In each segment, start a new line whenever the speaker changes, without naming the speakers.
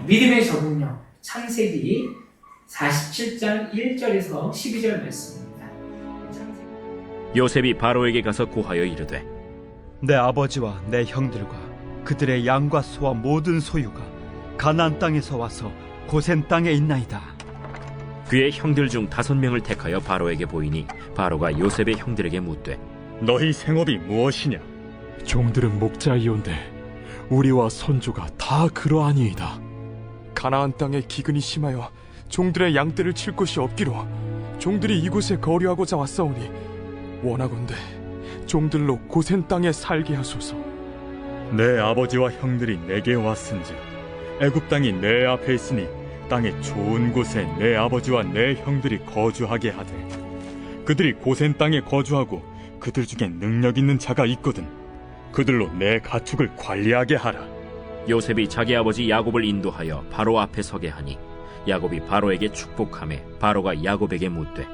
믿음의 적응력, 창세기 47장 1절에서 12절 말씀입니다.
요셉이 바로에게 가서 고하여 이르되
내 아버지와 내 형들과 그들의 양과 소와 모든 소유가 가나안 땅에서 와서 고센 땅에 있나이다.
그의 형들 중 5명을 택하여 바로에게 보이니 바로가 요셉의 형들에게 묻되
너희 생업이 무엇이냐?
종들은 목자이온데 우리와 선조가 다 그러하니이다. 가나안 땅에 기근이 심하여 종들의 양떼를 칠 곳이 없기로 종들이 이곳에 거류하고자 왔사오니 원하건대 종들로 고센 땅에 살게 하소서.
내 아버지와 형들이 내게 왔은즉 애굽 땅이 내 앞에 있으니 땅의 좋은 곳에 내 아버지와 내 형들이 거주하게 하되 그들이 고센 땅에 거주하고 그들 중에 능력 있는 자가 있거든 그들로 내 가축을 관리하게 하라.
요셉이 자기 아버지 야곱을 인도하여 바로 앞에 서게 하니 야곱이 바로에게 축복하매 바로가 야곱에게 묻되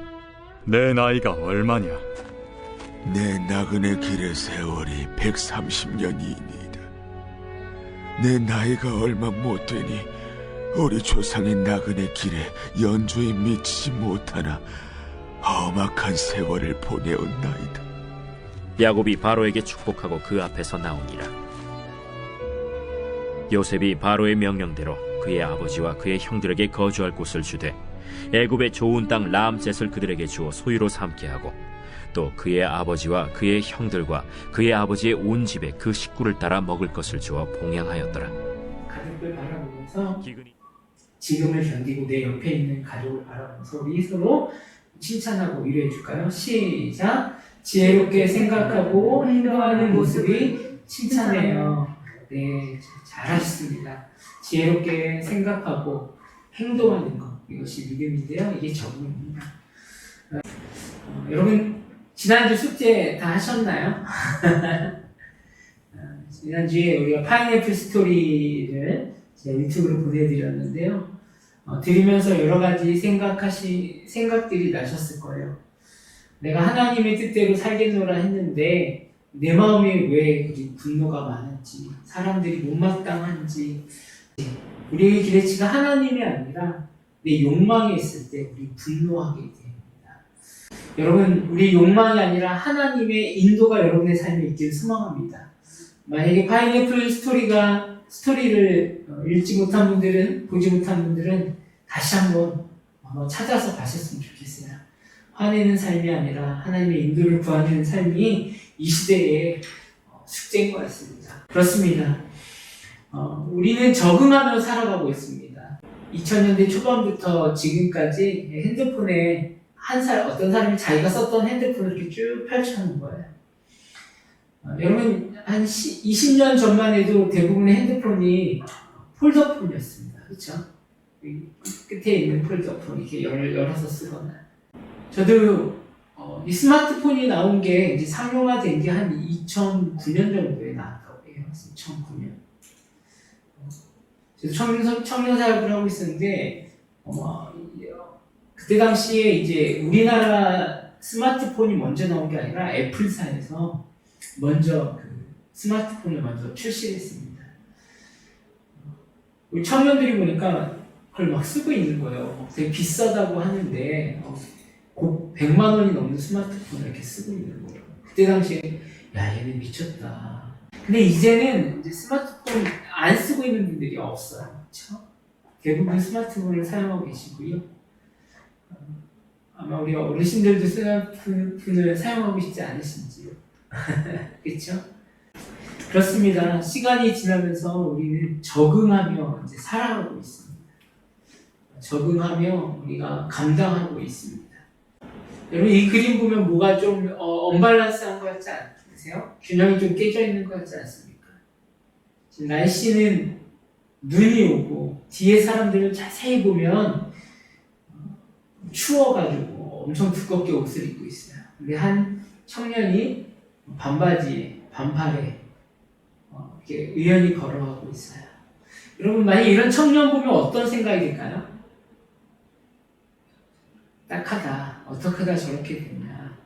내 나이가 얼마냐?
내 나그네 길의 세월이 130년이니이다. 내 나이가 얼마 못 되니 우리 조상의 나그네 길에 연주에 미치지 못하나 험악한 세월을 보내었나이다.
야곱이 바로에게 축복하고 그 앞에서 나오니라. 요셉이 바로의 명령대로 그의 아버지와 그의 형들에게 거주할 곳을 주되 애굽의 좋은 땅 라암셋을 그들에게 주어 소유로 삼게 하고 또 그의 아버지와 그의 형들과 그의 아버지의 온 집에 그 식구를 따라 먹을 것을 주어 봉양하였더라.
가족들 바라보면서
기근이
지금을 견디고 내 옆에 있는 가족을 바라보면서 우리 서로 칭찬하고 위로해 줄까요? 시작! 지혜롭게 생각하고 행동하는 모습이 칭찬해요. 네, 잘하셨습니다. 지혜롭게 생각하고 행동하는 것, 이것이 믿음인데요. 이게 적응입니다. 여러분, 지난주 숙제 다 하셨나요? 지난주에 우리가 파인애플 스토리를 제 유튜브로 보내드렸는데요. 들으면서 여러 가지 생각들이 나셨을 거예요. 내가 하나님의 뜻대로 살겠노라 했는데 내 마음에 왜 그리 분노가 많은지, 사람들이 못마땅한지, 우리의 기대치가 하나님이 아니라 내 욕망에 있을 때 우리 분노하게 됩니다. 여러분, 우리 욕망이 아니라 하나님의 인도가 여러분의 삶에 있기를 소망합니다. 만약에 파인애플 스토리를 읽지 못한 분들은, 보지 못한 분들은 다시 한번 찾아서 봤었으면 좋겠어요. 화내는 삶이 아니라 하나님의 인도를 구하는 삶이 이 시대의 숙제인 것 같습니다. 그렇습니다. 우리는 적응하며 살아가고 있습니다. 2000년대 초반부터 지금까지 핸드폰에 어떤 사람이 자기가 썼던 핸드폰을 이렇게 쭉 펼쳐놓은 거예요. 여러분, 한 20년 전만 해도 대부분의 핸드폰이 폴더폰이었습니다. 그렇죠? 끝에 있는 폴더폰 이렇게 열어서 쓰거나. 저도 이 스마트폰이 나온 게 이제 상용화된 게 한 2009년 정도에 나왔다고 해요. 2009년. 저도 청년 사역을 하고 있었는데 그때 당시에 이제 우리나라 스마트폰이 먼저 나온 게 아니라 애플사에서 먼저 그 스마트폰을 먼저 출시했습니다. 우리 청년들이 보니까 그걸 막 쓰고 있는 거예요. 되게 비싸다고 하는데 곧 100만 원이 넘는 스마트폰을 이렇게 쓰고 있는 거예요. 그때 당시에 야, 얘네 미쳤다. 근데 이제는 이제 스마트폰 안 쓰고 있는 분들이 없어요. 그렇죠? 대부분 스마트폰을 사용하고 계시고요. 아마 우리 어르신들도 스마트폰을 사용하고 싶지 않으신지요. 그렇죠? 그렇습니다. 시간이 지나면서 우리는 적응하며 이제 살아가고 있습니다. 적응하며 우리가 감당하고 있습니다. 여러분, 이 그림 보면 뭐가 좀 언밸런스한 것 같지 않으세요? 균형이 좀 깨져 있는 것 같지 않습니까? 지금 날씨는 눈이 오고 뒤에 사람들을 자세히 보면 추워가지고 엄청 두껍게 옷을 입고 있어요. 근데 한 청년이 반바지에 반팔에 이렇게 의연히 걸어가고 있어요. 여러분, 만약 이런 청년 보면 어떤 생각이 들까요? 딱하다. 어떻게 하다 저렇게 됐냐.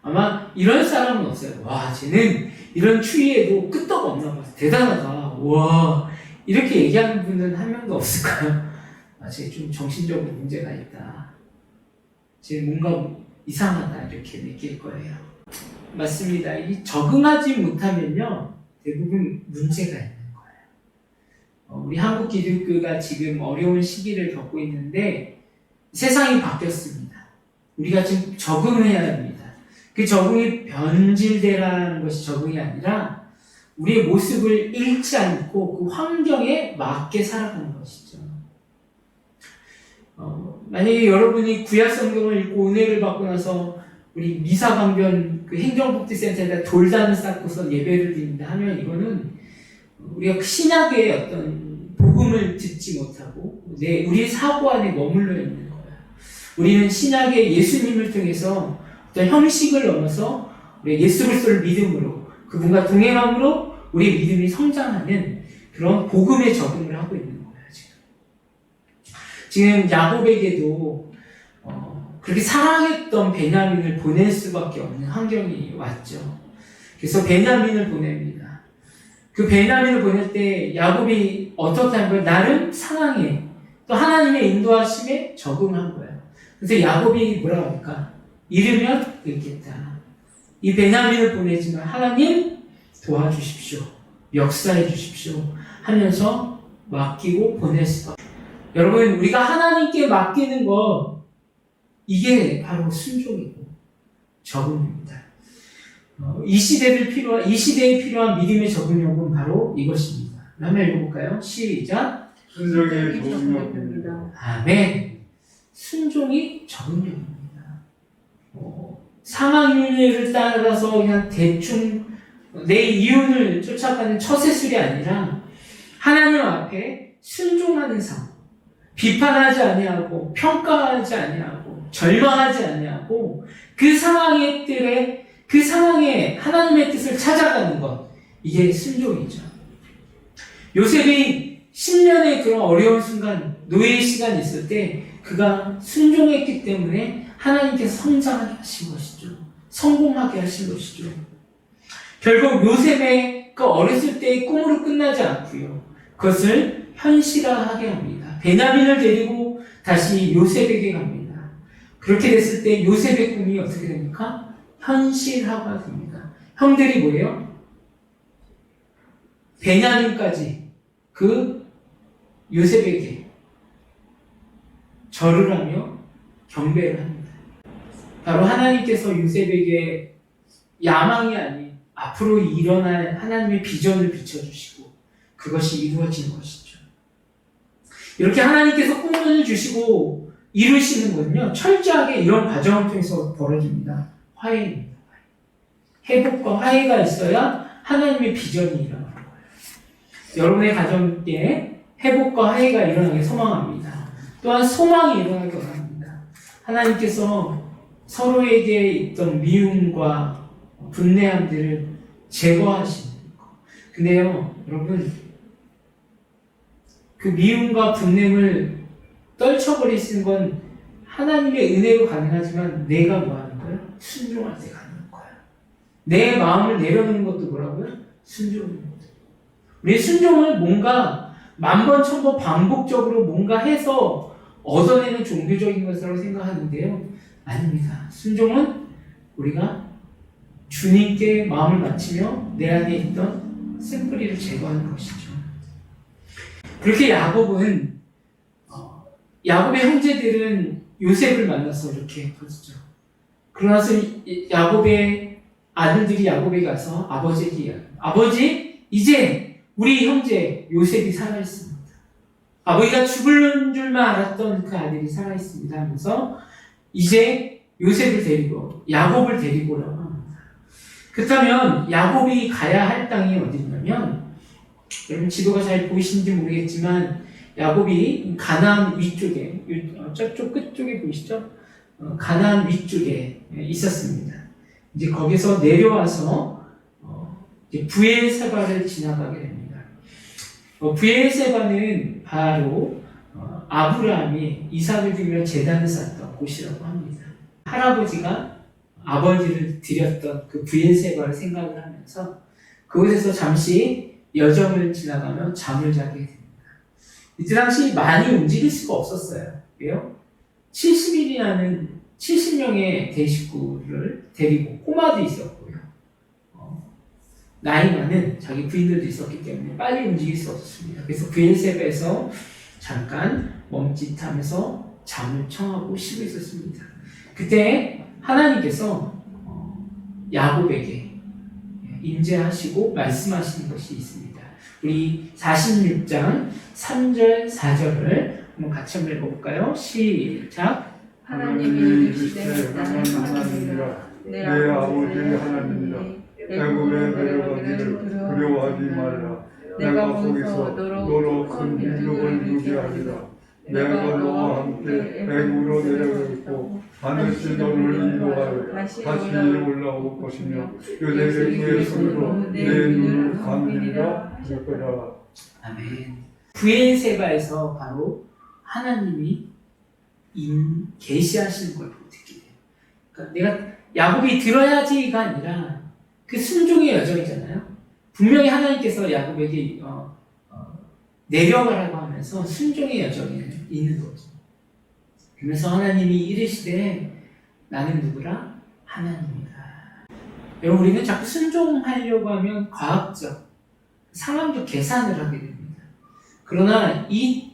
아마 이런 사람은 없어요. 와, 쟤는 이런 추위에도 끄떡 없나 봐. 대단하다. 와, 이렇게 얘기하는 분은 한 명도 없을까요? 아, 쟤 좀 정신적으로 문제가 있다. 쟤 뭔가 이상하다. 이렇게 느낄 거예요. 맞습니다. 이 적응하지 못하면요, 대부분 문제가 있는 거예요. 우리 한국 기독교가 지금 어려운 시기를 겪고 있는데 세상이 바뀌었습니다. 우리가 지금 적응해야 합니다. 그 적응이 변질되라는 것이 적응이 아니라 우리의 모습을 잃지 않고 그 환경에 맞게 살아가는 것이죠. 만약에 여러분이 구약 성경을 읽고 은혜를 받고 나서 우리 미사강변 그 행정복지센터에다 돌담을 쌓고서 예배를 드린다 하면 이거는 우리가 신약의 어떤 복음을 듣지 못하고 우리의 사고 안에 머물러 있는 거예요. 우리는 신약의 예수님을 통해서 어떤 형식을 넘어서 우리 예수 그리스도를 믿음으로 그분과 동행함으로 우리의 믿음이 성장하는 그런 복음에 적응을 하고 있는 거예요. 지금 야곱에게도 그렇게 사랑했던 베냐민을 보낼 수밖에 없는 환경이 왔죠. 그래서 베냐민을 보냅니다. 그 베냐민을 보낼 때 야곱이 어떻게 한 거예요? 나를 사랑해. 또 하나님의 인도하심에 적응한 거예요. 그래서 야곱이 뭐라고 합니까? 잃으면 잃겠다. 이 베냐민을 보내지만 하나님 도와주십시오. 역사해 주십시오. 하면서 맡기고 보낼 수밖에. 여러분, 우리가 하나님께 맡기는 것, 이게 바로 순종이고 적응입니다. 이 시대에 필요한 믿음의 적응력은 바로 이것입니다. 한번 읽어볼까요? 시작.
순종의 적응력입니다.
아멘. 순종이 적응력입니다. 상황윤회를 따라서 그냥 대충 내 이윤을 쫓아가는 처세술이 아니라 하나님 앞에 순종하는 삶. 비판하지 아니하고 평가하지 아니하고 절망하지 아니하고 그 상황에 하나님의 뜻을 찾아가는 것, 이게 순종이죠. 요셉이 10년의 그런 어려운 순간, 노예의 시간이 있을 때 그가 순종했기 때문에 하나님께서 성장하게 하신 것이죠. 성공하게 하신 것이죠. 결국 요셉의 그 어렸을 때의 꿈으로 끝나지 않고요, 그것을 현실화하게 합니다. 베냐민을 데리고 다시 요셉에게 갑니다. 그렇게 됐을 때 요셉의 꿈이 어떻게 됩니까? 현실화가 됩니다. 형들이 뭐예요? 베냐민까지 그 요셉에게 절을 하며 경배를 합니다. 바로 하나님께서 요셉에게 야망이 아닌 앞으로 일어날 하나님의 비전을 비춰주시고 그것이 이루어진 것이죠. 이렇게 하나님께서 꿈을 주시고 이루시는 건요, 철저하게 이런 과정을 통해서 벌어집니다. 화해입니다. 회복과 화해가 있어야 하나님의 비전이 일어나는 거예요. 여러분의 가정에 회복과 화해가 일어나길 소망합니다. 또한 소망이 일어나길 원합니다. 하나님께서 서로에게 있던 미움과 분내함들을 제거하시는 것. 근데요, 여러분, 그 미움과 분냄을 떨쳐버리시는 건 하나님의 은혜로 가능하지만 내가 뭐 하는 거예요? 순종할 때 가능한 거예요. 내 마음을 내려놓는 것도 뭐라고요? 순종입니다. 우리 순종을 뭔가 만번 천번 반복적으로 뭔가 해서 얻어내는 종교적인 것이라고 생각하는데요, 아닙니다. 순종은 우리가 주님께 마음을 바치며 내 안에 있던 쓴뿌리를 제거하는 것이죠. 그렇게 야곱의 형제들은 요셉을 만나서 이렇게 보죠. 그러나서 야곱의 아들들이 야곱에게 가서 아버지에게 이야기합니다. 아버지, 이제 우리 형제 요셉이 살아있습니다. 아버지가 죽을 줄만 알았던 그 아들이 살아있습니다 하면서 이제 야곱을 데리고 오라고 합니다. 그렇다면 야곱이 가야 할 땅이 어디냐면, 여러분 지도가 잘 보이시는지 모르겠지만 야곱이 가나안 위쪽에, 저쪽 끝쪽에 보이시죠? 가나안 위쪽에 있었습니다. 이제 거기서 내려와서 이제 부엘세바를 지나가게 됩니다. 부엘세바는 바로 아브라함이 이삭을 드리며 제단을 쌓았던 곳이라고 합니다. 할아버지가 아버지를 드렸던 그 부엘세바를 생각을 하면서 그곳에서 잠시 여정을 지나가며 잠을 자게 됩니다. 이때 당시 많이 움직일 수가 없었어요. 왜요? 70명의 대식구를 데리고 꼬마도 있었고요. 나이 많은 자기 부인들도 있었기 때문에 빨리 움직일 수 없었습니다. 그래서 브엘세바에서 잠깐 멈칫하면서 잠을 청하고 쉬고 있었습니다. 그때 하나님께서 야곱에게 임재하시고 말씀하시는 것이 있습니다. 우리 46장 3절 4절을 한번 같이 한번 읽어볼까요? 시작.
하나님이 이르시되 나는 하나님이라 내 아버지의 하나님이라 애굽에 내려가기를 두려워하지 말라. 내가 거기서 너로 큰 민족을 이루게 하리라. 내가 너와 함께 애굽으로 내려가겠고 반드시 너를 인도하여 다시 올라올 것이며 요셉의 손으로 내 눈을 감리리라 할 거라.
아멘. 브엘세바에서 바로 하나님이 계시하시는 걸 듣게 돼요. 그러니까 내가 야곱이 들어야지가 아니라 그 순종의 여정이잖아요. 분명히 하나님께서 야곱에게 내려가라고 하면서 순종의 여정에 있는 거죠. 그러면서 하나님이 이르시되 나는 누구라? 하나님이다. 여러분, 우리는 자꾸 순종하려고 하면 과학적, 상황적 계산을 하게 됩니다. 그러나 이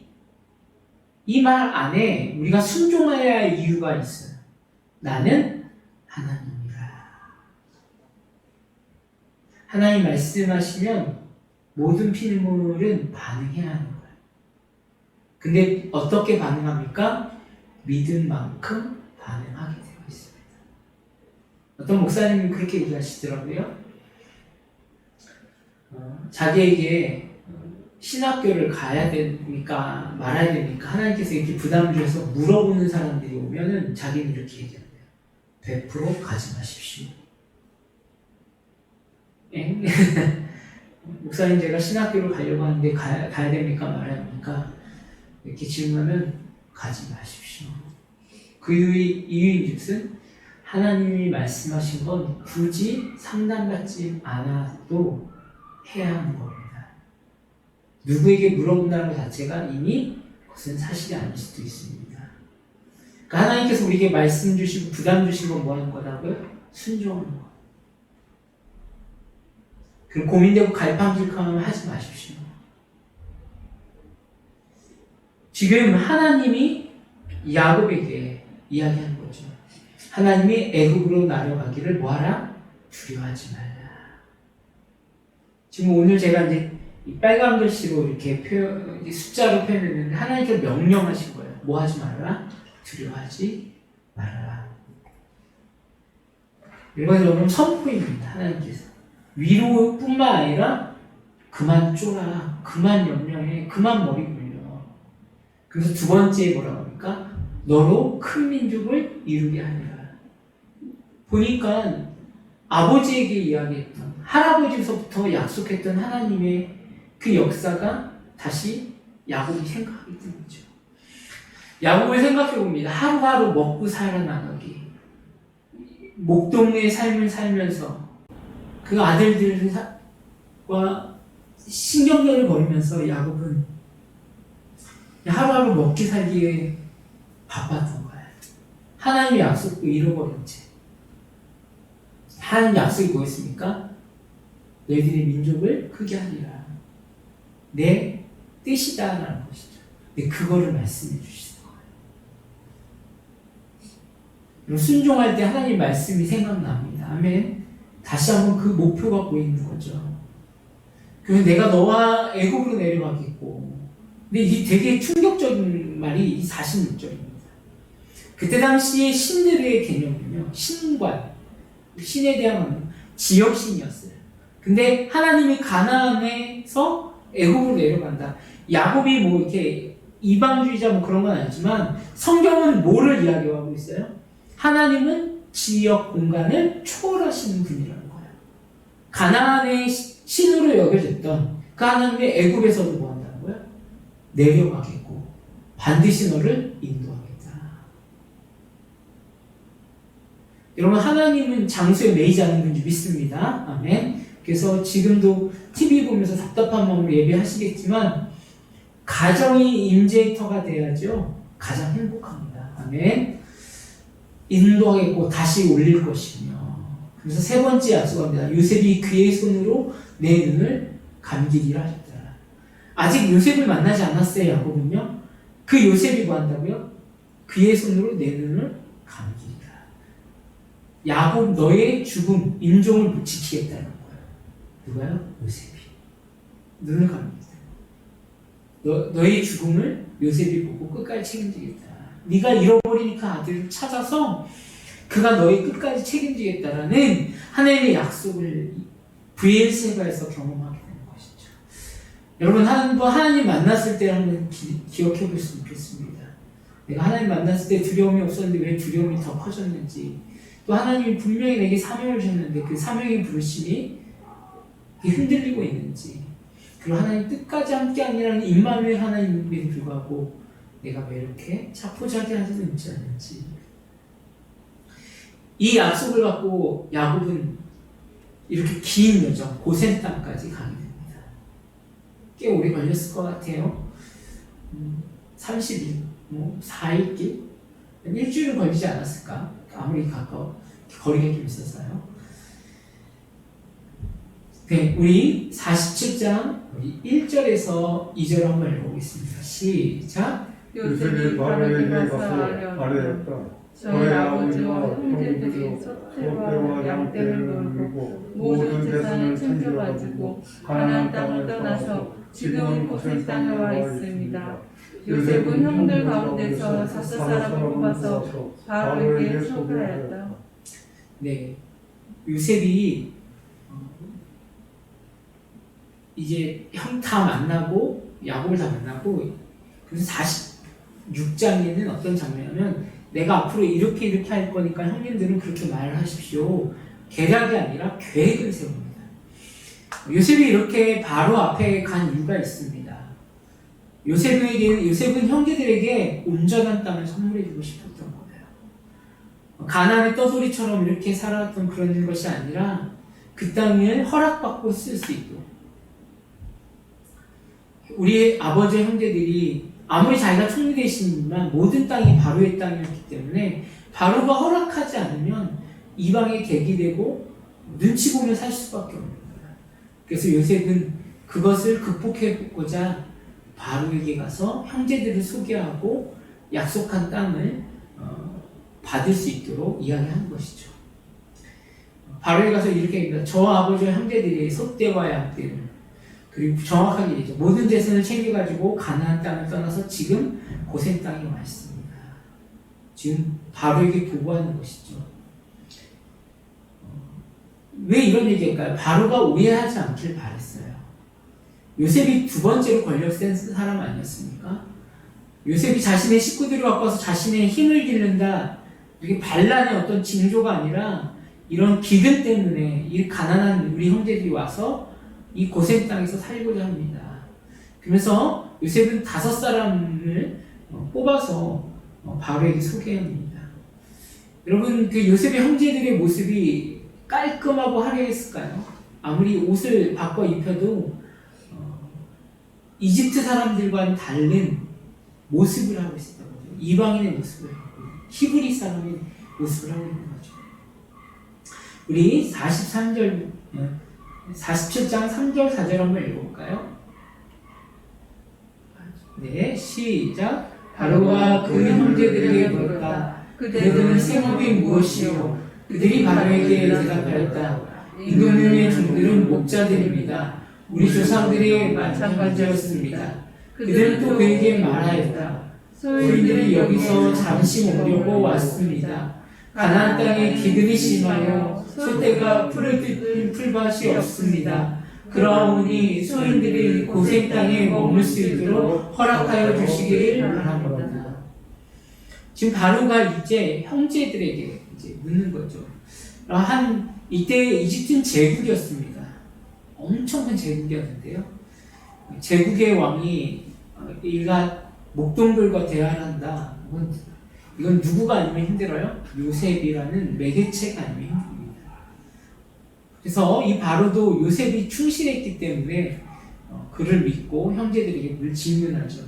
말 안에 우리가 순종해야 할 이유가 있어요. 나는 하나님이다. 하나님 말씀하시면 모든 피조물은 반응해야 하는 거예요. 근데 어떻게 반응합니까? 믿은 만큼 반응하게 되어 있습니다. 어떤 목사님이 그렇게 얘기하시더라고요. 자기에게 신학교를 가야 됩니까? 말아야 됩니까? 하나님께서 이렇게 부담을 줘서 물어보는 사람들이 오면은 자기는 이렇게 얘기한대요. 100% 가지 마십시오. 목사님, 제가 신학교를 가려고 하는데 가야 됩니까? 말아야 됩니까? 이렇게 질문하면 가지 마십시오. 그 이유인즉슨 하나님이 말씀하신 건 굳이 상담받지 않아도 해야 하는 겁니다. 누구에게 물어본다는 것 자체가 이미 그것은 사실이 아닐 수도 있습니다. 그러니까 하나님께서 우리에게 말씀 주시고 부담 주시고 뭐 하는 거라고요? 순종하는 거. 그리고 고민되고 갈팡질팡하면 하지 마십시오. 지금 하나님이 야곱에게 이야기하는 거죠. 하나님이 애굽으로 나려가기를 뭐하라? 두려워하지 말라. 지금 오늘 제가 이제 이 빨간 글씨로 이렇게 숫자로 표현했는데 하나님께서 명령하신 거예요. 뭐 하지 말라? 두려워하지 말라. 이건 여러분 선포입니다. 하나님께서. 위로뿐만 아니라 그만 쫄아, 그만 염려해, 그만 머리 굴려. 그래서 두 번째 뭐라고 합니까? 너로 큰 민족을 이루게 하리라. 보니까 아버지에게 이야기했던, 할아버지서부터 약속했던 하나님의 그 역사가 다시 야곱이 생각하게 된 거죠. 야곱을 생각해 봅니다. 하루하루 먹고 살아나가기, 목동의 삶을 살면서 그 아들들과 신경전을 벌이면서 야곱은 하루하루 먹기 살기에 바빴던 거예요. 하나님의 약속도 잃어버린 채. 하나님 약속이 뭐였습니까? 너희들의 민족을 크게 하리라. 내 뜻이다라는 것이죠. 근데 그거를 말씀해 주시는 거예요. 순종할 때 하나님 말씀이 생각납니다. 아멘. 다시 한번 그 목표가 보이는 거죠. 그래서 내가 너와 애굽으로 내려가겠고. 근데 이게 되게 충격적인 말이 이 46절입니다. 그때 당시에 신들의 개념은요, 신관, 신에 대한 지역신이었어요. 근데 하나님이 가나안에서 애굽으로 내려간다. 야곱이 뭐 이렇게 이방주의자 뭐 그런 건 아니지만 성경은 뭐를 이야기하고 있어요? 하나님은 지역 공간을 초월하시는 분이라는 거예요. 가나안의 신으로 여겨졌던 그 하나님의 애굽에서도 뭐 한다는 거예요? 내려가겠고 반드시 너를 인도하겠다. 여러분, 하나님은 장소에 매이지 않는 분인지 믿습니다. 아멘. 그래서 지금도 TV 보면서 답답한 마음으로 예배하시겠지만 가정이 인젝터가 돼야죠. 가장 행복합니다. 아멘. 인도하겠고 다시 올릴 것이며. 그래서 세 번째 약속합니다. 요셉이 그의 손으로 내 눈을 감기리라 하셨다. 아직 요셉을 만나지 않았어요. 야곱은요. 그 요셉이 뭐 한다고요? 그의 손으로 내 눈을 감기리라. 야곱 너의 죽음, 인종을 지키겠다는 거예요. 누가요? 요셉이. 눈을 감깁니다. 너의 죽음을 요셉이 보고 끝까지 책임지겠다. 네가 잃어버리니까 아들을 찾아서 그가 너의 끝까지 책임지겠다라는 하나님의 약속을 브엘세바에서 경험하게 되는 것이죠. 여러분 한번 하나님 만났을 때 한번 기억해 보셨으면 좋겠습니다. 내가 하나님 만났을 때 두려움이 없었는데 왜 두려움이 더 커졌는지, 또 하나님이 분명히 내게 사명을 주셨는데 그 사명의 부르심이 흔들리고 있는지, 그리고 하나님 끝까지 함께하니라는 임마누엘 하나님에도 불구하고 내가 왜 이렇게 자포자기하지도 않는지. 이 약속을 갖고 야곱은 이렇게 긴 여정, 고센 땅까지 가게 됩니다. 꽤 오래 걸렸을 것 같아요. 30일, 4일길? 일주일은 걸리지 않았을까? 아무리 가까워. 거리가 좀 있었어요. 네, 우리 47장 1절에서 2절 한번 읽어보겠습니다. 시작.
요셉이 바로에게 가서 아뢰었다. 저희 아버지와 형제들이 소떼와 양떼를 놀고 모든 재산을 챙겨가지고 가나안 땅을 떠나서 지금은 고센 땅에 와 있습니다. 요셉은 형들 가운데서 5사람을 뽑아서 바로에게 소개하였다.
네, 요셉이 이제 형 다 만나고 야곱을 다 만나고, 그래서 46장에는 어떤 장면이냐면 내가 앞으로 이렇게 할 거니까 형님들은 그렇게 말을 하십시오. 계략이 아니라 계획을 세웁니다. 요셉이 이렇게 바로 앞에 간 이유가 있습니다. 요셉은 형제들에게 온전한 땅을 선물해주고 싶었던 거예요. 가나안의 떠돌이처럼 이렇게 살았던 그런 것이 아니라 그 땅을 허락받고 쓸 수 있도록. 우리 아버지의 형제들이 아무리 자기가 총리 대신이지만 모든 땅이 바로의 땅이었기 때문에 바로가 허락하지 않으면 이방에 객이되고 눈치 보며 살 수밖에 없는 거예요. 그래서 요셉은 그것을 극복해보고자 바로에게 가서 형제들을 소개하고 약속한 땅을 받을 수 있도록 이야기한 것이죠. 바로에 가서 이렇게 합니다. 저와 아버지와 형제들이 소떼와 양떼를, 그리고 정확하게 얘기죠. 모든 재산을 챙겨가지고 가나안 땅을 떠나서 지금 고센 땅에 와 있습니다. 지금 바로에게 보고하는 것이죠. 왜 이런 얘기일까요? 바로가 오해하지 않길 바랬어요. 요셉이 두 번째로 권력 센 사람 아니었습니까? 요셉이 자신의 식구들을 갖고 와서 자신의 힘을 기른다, 이렇게 반란의 어떤 징조가 아니라 이런 기근 때문에 이 가난한 우리 형제들이 와서 이 고센 땅에서 살고자 합니다. 그러면서 요셉은 5사람을 뽑아서 바로에게 소개합니다. 여러분, 그 요셉의 형제들의 모습이 깔끔하고 화려했을까요? 아무리 옷을 바꿔 입혀도 이집트 사람들과는 다른 모습을 하고 있었던 거죠. 이방인의 모습을 하고, 히브리 사람의 모습을 하고 있는 거죠. 우리 47장 3절 4절 한번 읽어볼까요? 네, 시작. 바로가 그 형제들에게 물었다. 그들은 생업이 무엇이요? 그들이 바로에게 대답하였다. 이노님의 종들은 목자들입니다. 우리 조상들이 마찬가지였습니다. 그들은 또 그에게 말하였다. 소인들이 여기서 잠시 오려고 왔습니다. 가나안 땅에 기근이 심하여 소떼가 풀을 뜯을 풀밭이 없습니다. 그러오니 소인들이 고센 땅에 머물 수 있도록 허락하여 주시기를 바랍니다. 지금 바로가 이제 형제들에게 이제 묻는 거죠. 이때 이집트는 제국이었습니다. 엄청 큰 제국이었는데요. 제국의 왕이 일가 목동들과 대화를 한다. 이건 누구가 아니면 힘들어요? 요셉이라는 매개체가 아니면 힘듭니다. 그래서 이 바로도 요셉이 충실했기 때문에 그를 믿고 형제들에게 질문하죠.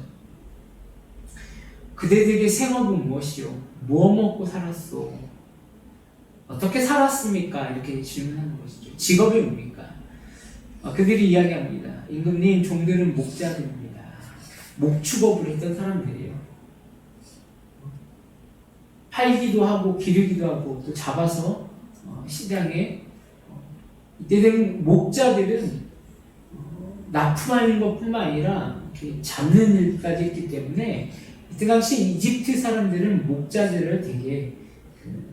그대들의 생업은 무엇이요? 뭐 먹고 살았소? 어떻게 살았습니까? 이렇게 질문하는 것이죠. 직업이 뭡니까? 그들이 이야기합니다. 임금님, 종들은 목자들입니다. 목축업을 했던 사람들이에요. 팔기도 하고 기르기도 하고 또 잡아서 시장에 이때는 목자들은 납품하는 것뿐만 아니라 이렇게 잡는 일까지 했기 때문에 이때 당시 이집트 사람들은 목자들을 되게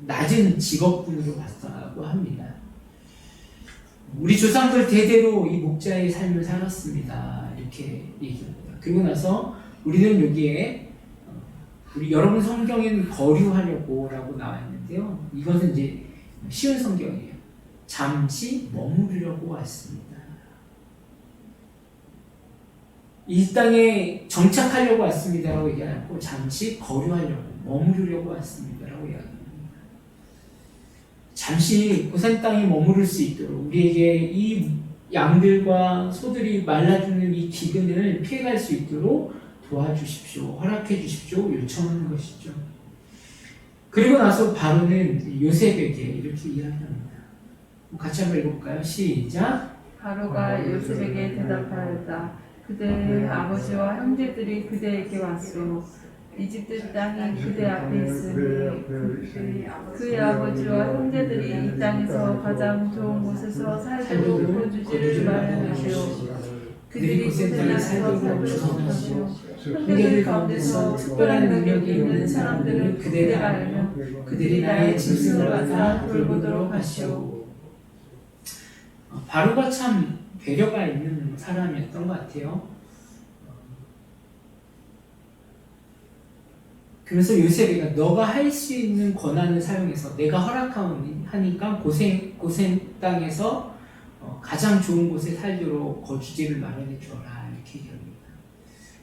낮은 직업군으로 봤다고 합니다. 우리 조상들 대대로 이 목자의 삶을 살았습니다. 이렇게 얘기합니다. 그리고 나서 우리는 여기에 우리 여러분 성경에는 거류하려고 라고 나와 있는데요. 이것은 이제 쉬운 성경이에요. 잠시 머무르려고 왔습니다. 이 땅에 정착하려고 왔습니다라고 얘기하고 잠시 거류하려고 머무르려고 왔습니다라고 이야기합니다. 잠시 고센 땅에 머무를 수 있도록 우리에게 이 양들과 소들이 말라 죽는 이 기근을 피해갈 수 있도록 도와주십시오, 허락해 주십시오 요청하는 것이죠. 그리고 나서 바로는 요셉에게 이렇게 이야기합니다. 같이 한번 읽어볼까요? 시작.
바로가 요셉에게 대답하였다. 그대의 아버지와 형제들이 그대에게 왔소. 이집트 땅이 그대 앞에 있으니 그의 아버지와 형제들이 이 땅에서 가장 좋은 곳에서 살도록 거주지를 마련하시오. 그들이 고센 땅에서 살도록 하시오. 형제들 가운데서 특별한 능력이 있는 사람들은 그대가 알며 그들이 나의 짐승을 맡아 돌보도록 하시오.
바로가 참 배려가 있는 사람이었던 것 같아요. 그래서 요셉이가 너가 할 수 있는 권한을 사용해서 내가 허락하니까 고센 땅에서 가장 좋은 곳에 살도록 거주지를 마련해 주어라 이렇게 얘기합니다.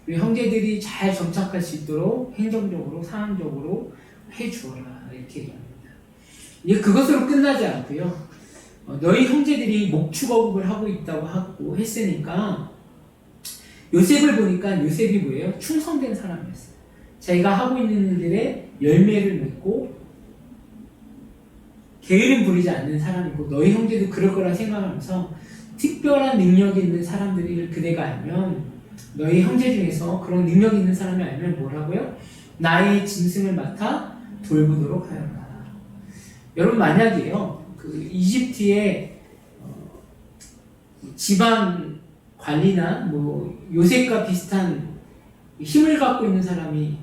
그리고 형제들이 잘 정착할 수 있도록 행정적으로 상황적으로 해 주어라 이렇게 얘기합니다. 이게 그것으로 끝나지 않고요. 너희 형제들이 목축업을 하고 있다고 하고 했으니까 요셉을 보니까 요셉이 뭐예요? 충성된 사람이었어요. 자기가 하고 있는 일들의 열매를 맺고 게으름 부리지 않는 사람이고 너희 형제도 그럴 거라 생각하면서 특별한 능력이 있는 사람들을 그대가 알면 너희 형제 중에서 그런 능력이 있는 사람이 알면 뭐라고요? 나의 짐승을 맡아 돌보도록 하여라. 여러분 만약에요 그 이집트의 지방 관리나 뭐 요셉과 비슷한 힘을 갖고 있는 사람이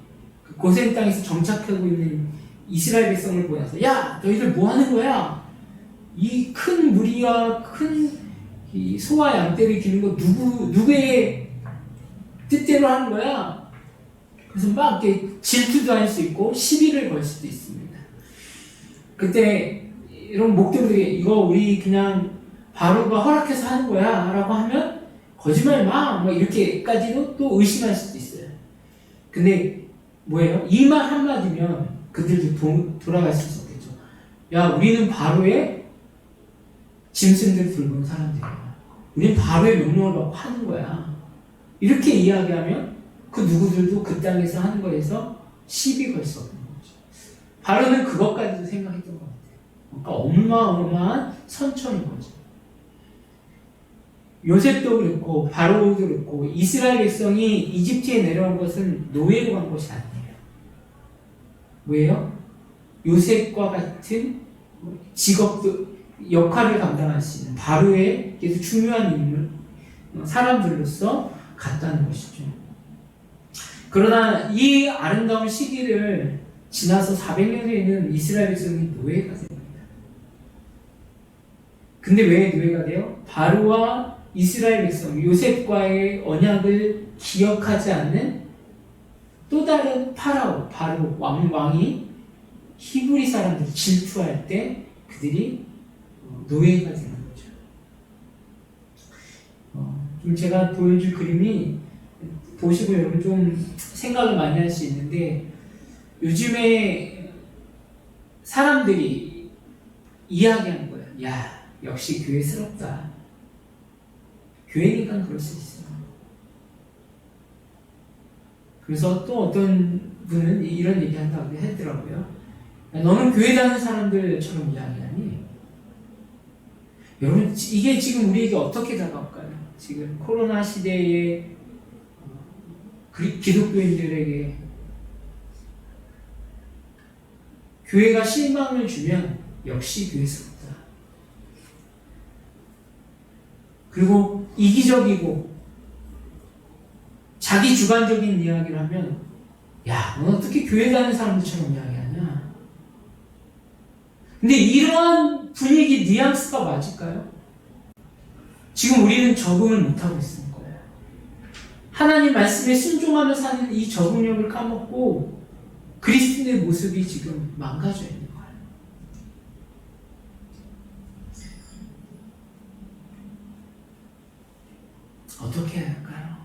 그 고센 땅에서 정착하고 있는 이스라엘 백성을 보내서 야 너희들 뭐 하는 거야? 이 큰 무리와 큰 이 소와 양떼를 기는 거 누구의 뜻대로 하는 거야? 그래서 막 이렇게 질투도 할 수 있고 시비를 걸 수도 있습니다. 그때 이런 목도들이 이거 우리 그냥 바로가 허락해서 하는 거야 라고 하면 거짓말 막 이렇게까지도 또 의심할 수도 있어요. 근데 뭐예요? 이 말 한마디면 그들도 돌아갈 수 있었겠죠. 야 우리는 바로의 짐승들 돌보는 사람들이야. 우리는 바로의 명령을 받고 하는 거야. 이렇게 이야기하면 그 누구들도 그 땅에서 하는 거에서 시비 걸 수 없는 거죠. 바로는 그것까지도 생각했던 것 같아요. 그러니까 어마어마한 선처인 거죠. 요셉도 그렇고 바로도 그렇고 이스라엘 백성이 이집트에 내려온 것은 노예로 간 것이 아니에요. 뭐예요? 요셉과 같은 직업도 역할을 감당할 수 있는 바로의 계속 중요한 인물 사람들로서 갔다는 것이죠. 그러나 이 아름다운 시기를 지나서 400년 후에는 이스라엘 백성이 노예가 됩니다. 근데 왜 노예가 돼요? 바로와 이스라엘 백성, 요셉과의 언약을 기억하지 않는 또 다른 파라오, 바로 왕이 히브리 사람들 질투할 때 그들이 노예가 되는 거죠. 좀 제가 보여줄 그림이 보시고 여러분 좀 생각을 많이 할 수 있는데 요즘에 사람들이 이야기하는 거예요. 야, 역시 교회스럽다. 교회니까 그럴 수 있어요. 그래서 또 어떤 분은 이런 얘기 한다고 했더라고요. 너는 교회 다니는 사람들처럼 이야기하니? 여러분, 이게 지금 우리에게 어떻게 다가올까요? 지금 코로나 시대에 기독교인들에게 교회가 실망을 주면 역시 교회스럽다. 그리고 이기적이고 자기 주관적인 이야기를 하면 야, 넌 어떻게 교회 다니는 사람들처럼 이야기하냐? 근데 이러한 분위기 뉘앙스가 맞을까요? 지금 우리는 적응을 못하고 있는 거예요. 하나님 말씀에 순종하며 사는 이 적응력을 까먹고 그리스도의 모습이 지금 망가져 있는 거예요. 어떻게 해야 할까요?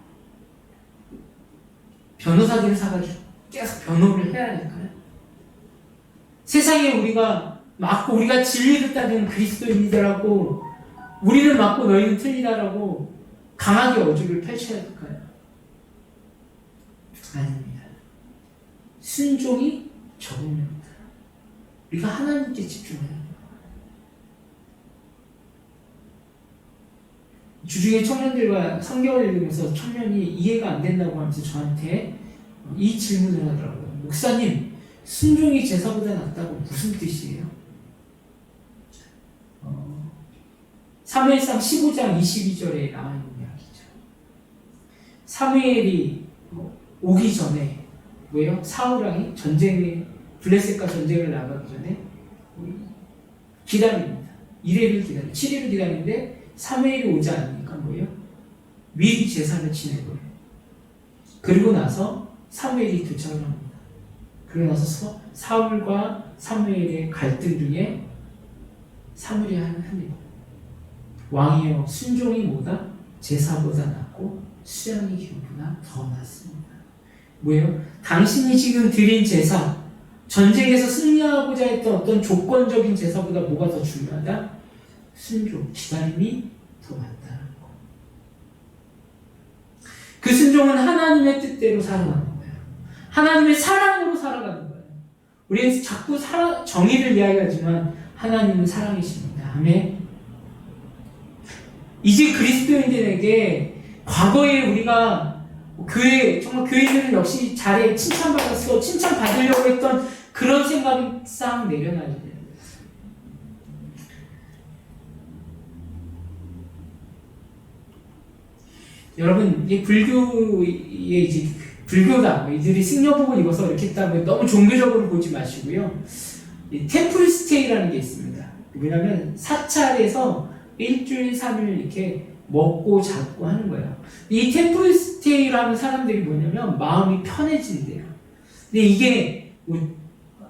변호사들을 사가지고 계속 변호를 해야 할까요? 세상에 우리가 맞고 우리가 진리를 따르는 그리스도인이다라고 우리는 맞고 너희는 틀리다라고 강하게 어조를 펼쳐야 할까요? 아닙니다. 순종이 적응입니다. 우리가 하나님께 집중해야 합니다. 주중에 청년들과 성경을 읽으면서 청년이 이해가 안 된다고 하면서 저한테 이 질문을 하더라고요. 목사님, 순종이 제사보다 낫다고 무슨 뜻이에요? 사무엘상 15장 22절에 나와 있는 이야기죠. 사무엘이 오기 전에 뭐예요? 사울왕이 블레셋과 전쟁을 나가기 전에 기다립니다. 1회를 기다려, 7일을 기다리는데 사무엘이 오지 않으니까 뭐예요? 미리 제사를 지내고요. 그리고 나서 사무엘이 도착을 합니다. 그러고 나서 사울과 사무엘의 갈등 중에 사무엘이 합니다. 왕이여, 순종이 뭐다? 제사보다 낫고 수양이 기업보다 더 낫습니다. 뭐예요? 당신이 지금 드린 제사, 전쟁에서 승리하고자 했던 어떤 조건적인 제사보다 뭐가 더 중요하다? 순종, 기다림이 더 맞다는 거. 그 순종은 하나님의 뜻대로 살아가는 거예요. 하나님의 사랑으로 살아가는 거예요. 우리는 자꾸 정의를 이야기하지만 하나님은 사랑이십니다. 아멘. 이제 그리스도인들에게 과거에 우리가 정말 교인들은 역시 잘해, 칭찬받았어, 칭찬받으려고 했던 그런 생각이 싹 내려놔야 돼요. 여러분, 이 불교다, 이들이 승려복을 입어서 이렇게 했다고 너무 종교적으로 보지 마시고요. 이 템플 스테이라는 게 있습니다. 뭐냐면 사찰에서 일주일 3일 이렇게 먹고 잡고 하는 거예요. 이 템플 스테이를 하는 사람들이 뭐냐면 마음이 편해진대요. 근데 이게 뭐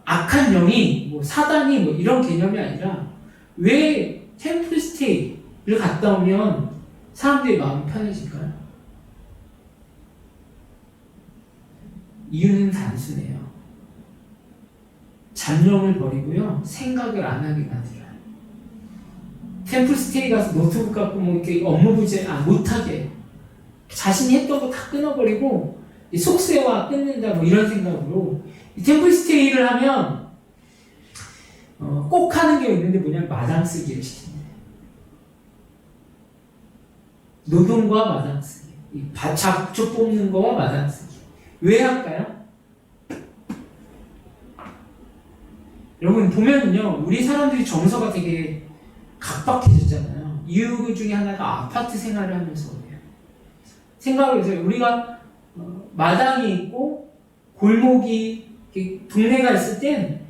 악한 영이, 뭐 사단이 뭐 이런 개념이 아니라 왜 템플 스테이를 갔다 오면 사람들의 마음이 편해질까요? 이유는 단순해요. 잡념을 버리고요, 생각을 안 하게 만들어요. 템플 스테이 가서 노트북 갖고 뭐 이렇게 업무 부재 못하게 자신이 했던 거 다 끊어버리고 속세와 끊는다 뭐 이런 생각으로 이 템플 스테이를 하면 꼭 하는 게 있는데 뭐냐면 마당 쓰기를 시킵니다. 노동과 마당 쓰기, 잡초 뽑는 거와 마당 쓰기. 왜 할까요? 여러분 보면은요, 우리 사람들이 정서가 되게 각박해졌잖아요. 이유 중에 하나가 아파트 생활을 하면서 그래요. 생각을 해서 우리가 마당이 있고 골목이 동네가 있을 땐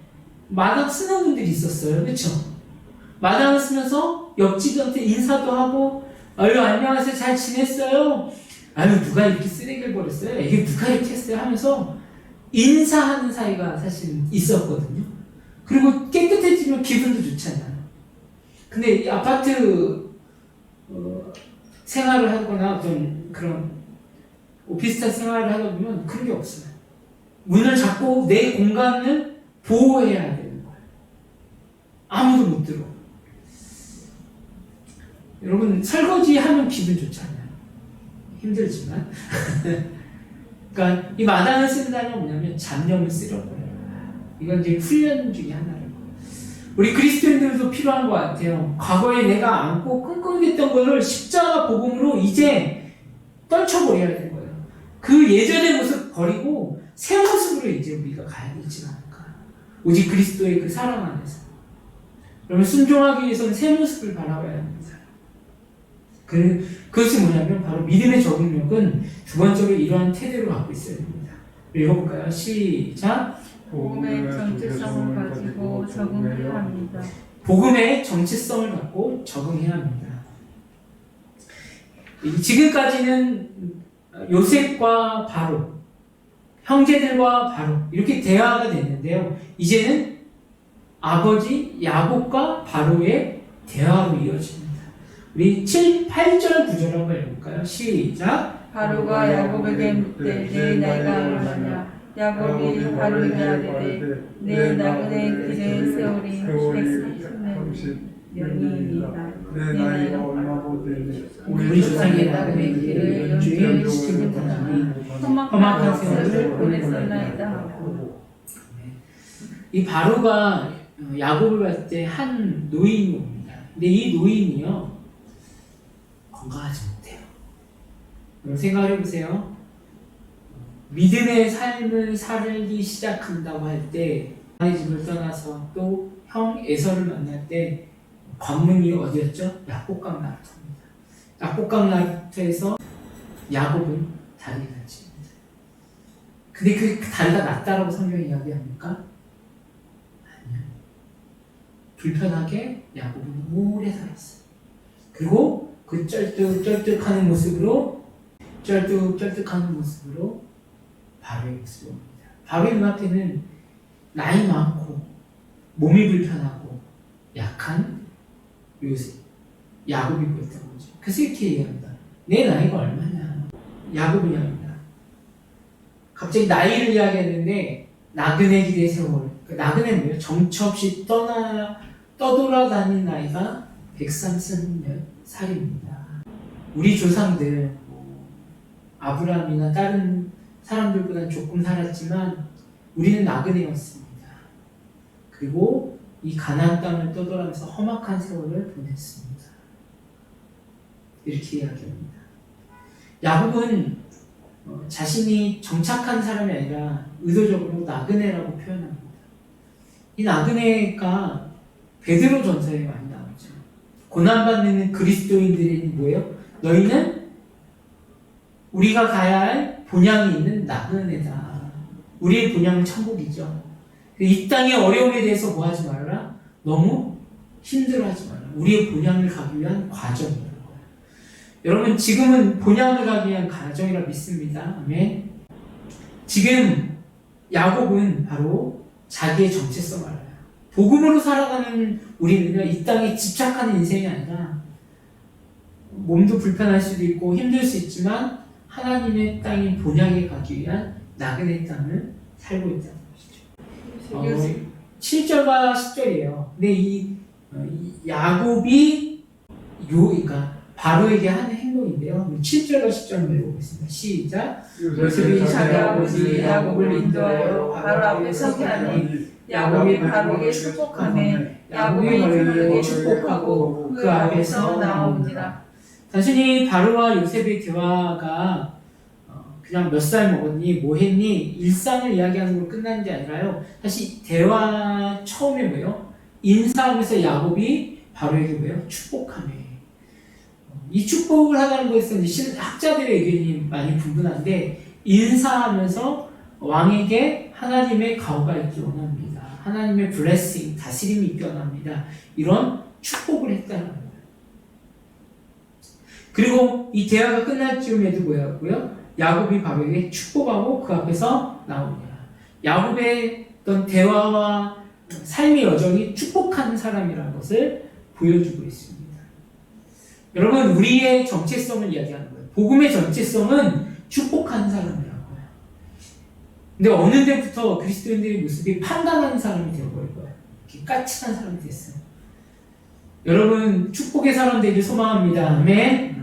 마당 쓰는 분들이 있었어요. 그렇죠? 마당을 쓰면서 옆집한테 인사도 하고, 아유 안녕하세요, 잘 지냈어요? 아유 누가 이렇게 쓰레기를 버렸어요? 이게 누가 이렇게 했어요? 하면서 인사하는 사이가 사실 있었거든요. 그리고 깨끗해지면 기분도 좋잖아요. 근데 이 아파트 생활을 하거나 어떤 그런 오피스텔 생활을 하다 보면 그런 게 없어요. 문을 잡고 내 공간을 보호해야 되는 거예요. 아무도 못 들어. 여러분 설거지 하면 기분 좋잖아요. 힘들지만 그러니까 이 마당을 쓴다는 건 뭐냐면 잡념을 쓰려고 해요. 이건 이제 훈련 중에 하나예요. 우리 그리스도인들도 필요한 것 같아요. 과거에 내가 안고 끙끙댔던 거를 십자가 복음으로 이제 떨쳐버려야 되는 거예요. 그 예전의 모습 버리고 새 모습으로 이제 우리가 가야 되지 않을까. 오직 그리스도의 그 사랑 안에서. 그러면 순종하기 위해서는 새 모습을 바라봐야 합니다. 그것이 뭐냐면 바로 믿음의 적응력은 두 번째로 이러한 태도를 갖고 있어야 됩니다. 읽어볼까요? 시작.
복음의 정체성을 가지고 적응해야 합니다.
복음의 정체성을 갖고 적응해야 합니다. 지금까지는 요셉과 바로, 형제들과 바로 이렇게 대화가 됐는데요. 이제는 아버지 야곱과 바로의 대화로 이어집니다. 우리 7, 8절 9절 한번 읽어볼까요? 시작.
바로가 야곱에게 묻되 내 나이가 얼마냐? 야곱이 바로에게 아뢰되 내 나그네 길의 세월이 130년이니이다.
내 나이가 얼마고 되니
우리 조상의 나그네 길을 연주해 시키는 사람이 험악한 세월을
보냈었나이다 하고.
이 바로가 야곱을 봤을 때 한 노인이 옵니다. 근데 이 노인이요 건강하지 못해요. 여러분 생각해 보세요. 믿음의 삶을 살기 시작한다고 할 때 아내 집을 떠나서 또 형 에서를 만날 때 관문이 어디였죠? 야복강 나루터입니다. 야복강 나루터에서 야곱은 다리가 다칩니다. 근데 그 다리가 낫다라고 성경이 이야기합니까? 아니요. 불편하게 야곱은 오래 살았어요. 그리고 그 쩔뚝쩔뚝하는 모습으로 바로의 모습을 봅니다. 바로의 눈앞에는 나이 많고 몸이 불편하고 약한 요셉, 야곱이 보였던 거죠. 그래서 이렇게 얘기합니다. 내 나이가 얼마냐? 야곱이 이야기합니다. 갑자기 나이를 이야기했는데 나그네 길의 세월. 나그네는 뭐예요? 정처 없이 떠돌아다닌 나이가 130년 살입니다. 우리 조상들 아브라함이나 다른 사람들보다는 조금 살았지만 우리는 나그네였습니다. 그리고 이 가나안 땅을 떠돌아면서 험악한 세월을 보냈습니다. 이렇게 이야기합니다. 야곱은 자신이 정착한 사람이 아니라 의도적으로 나그네라고 표현합니다. 이 나그네가 베드로 전서에 많이 나오죠. 고난받는 그리스도인들이 뭐예요? 너희는 우리가 가야 할 본향이 있는 나그네다. 우리의 본향은 천국이죠. 이 땅의 어려움에 대해서 뭐 하지 말라? 너무 힘들어하지 말라. 우리의 본향을 가기 위한 과정이라는 거예요. 여러분 지금은 본향을 가기 위한 과정이라 믿습니다. 아멘. 지금 야곱은 바로 자기의 정체성을 알아요. 복음으로 살아가는 우리는요, 이 땅에 집착하는 인생이 아니라 몸도 불편할 수도 있고 힘들 수 있지만 하나님의 땅인 본향에 가기 위한 나그네 땅을 살고 있다는 것이죠. 7절과 10절이에요. 근데 이 야곱이 그러니까 바로에게 하는 행동인데요. 7절과 10절 한번 읽어보겠습니다. 시작.
요셉이
자기 아버지 야곱을 인도하여 바로 앞에 서게 하니 야곱이 바로에게 축복하며 야곱이 바로에게 축복하고 그 앞에서 나오니라.
단순히 바로와 요셉의 대화가 그냥 몇 살 먹었니, 뭐 했니, 일상을 이야기하는 걸로 끝나는 게 아니라요. 사실 대화 처음에 뭐예요? 인사하면서 야곱이 바로에게 뭐예요? 축복하며. 이 축복을 하다는 것은 학자들의 의견이 많이 분분한데 인사하면서 왕에게 하나님의 가호가 있기 원합니다. 하나님의 블레싱, 다스림이 있기 원합니다. 이런 축복을 했다는 거예요. 그리고 이 대화가 끝날 즈음에도 뭐였고요? 야곱이 바로에게 축복하고 그 앞에서 나옵니다. 야곱의 어떤 대화와 삶의 여정이 축복하는 사람이라는 것을 보여주고 있습니다. 여러분, 우리의 정체성을 이야기하는 거예요. 복음의 정체성은 축복하는 사람이라는 거예요. 근데 어느 때부터 그리스도인들의 모습이 판단하는 사람이 되어버린 거예요. 이렇게 까칠한 사람이 됐어요. 여러분, 축복의 사람 되길 소망합니다. 아멘.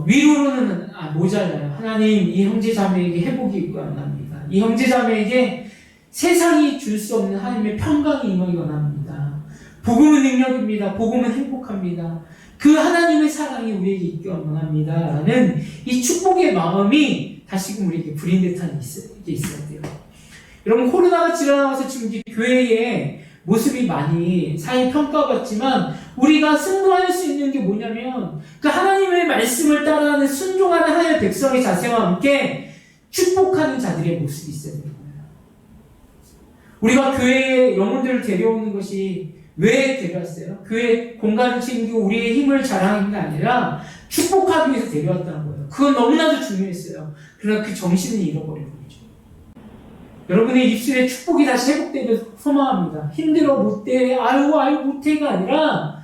위로로는 모자라요. 하나님 이 형제자매에게 회복이 원합니다. 이 형제자매에게 세상이 줄 수 없는 하나님의 평강이 임하기 원합니다. 복음은 능력입니다. 복음은 행복합니다. 그 하나님의 사랑이 우리에게 있기 원합니다. 라는 이 축복의 마음이 다시금 우리에게 불인듯한 게 있어야 돼요. 여러분, 코로나가 지나가서 지금 이 교회의 모습이 많이 사회 평가받지만 우리가 승부할 수 있는 게 뭐냐면 그 하나님의 말씀을 따라하는 순종하는 하나님의 백성의 자세와 함께 축복하는 자들의 모습이 있어야 되는 거예요. 우리가 교회에 영혼들을 데려오는 것이 왜 데려왔어요? 교회 공간을 챙기고 우리의 힘을 자랑하는 게 아니라 축복하기 위해서 데려왔다는 거예요. 그건 너무나도 중요했어요. 그러나 그 정신을 잃어버린 거죠. 여러분의 입술에 축복이 다시 회복되길 소망합니다. 힘들어 못돼 아유 못해가 아니라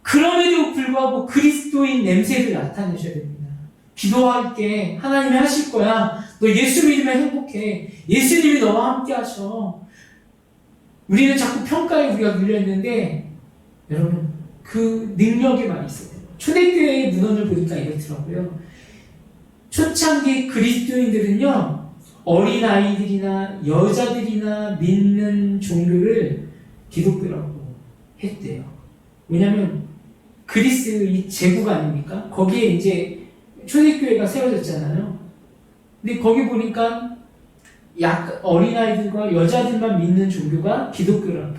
그럼에도 불구하고 그리스도인 냄새를 나타내셔야 됩니다. 기도할 때 하나님이 하실 거야. 너 예수 믿으면 행복해. 예수님이 너와 함께 하셔. 우리는 자꾸 평가에 우리가 눌려있는데 여러분 그 능력이 많이 있어요. 초대교회의 문헌을 보니까 이렇더라고요. 초창기 그리스도인들은요 어린아이들이나 여자들이나 믿는 종교를 기독교라고 했대요. 왜냐하면 그리스 이 제국 아닙니까? 거기에 이제 초대교회가 세워졌잖아요. 근데 거기 보니까 어린아이들과 여자들만 믿는 종교가 기독교라고.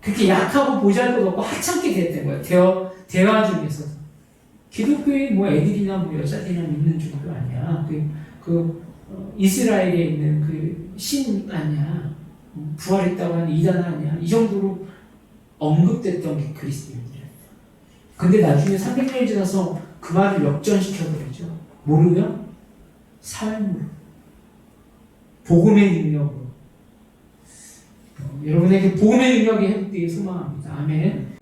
그렇게 약하고 보잘것없고 하찮게 됐던 거예요. 대화 중에서도. 기독교에 뭐 애들이나 뭐 여자들이나 믿는 종교 아니야. 이스라엘에 있는 그 신 아니야. 부활했다고 하는 이단 아니야. 이 정도로 언급됐던 게 그리스도인들이야. 근데 나중에 300년이 지나서 그 말을 역전시켜버리죠. 뭐로요? 삶으로. 복음의 능력으로. 여러분에게 복음의 능력이 회복되길 소망합니다. 아멘.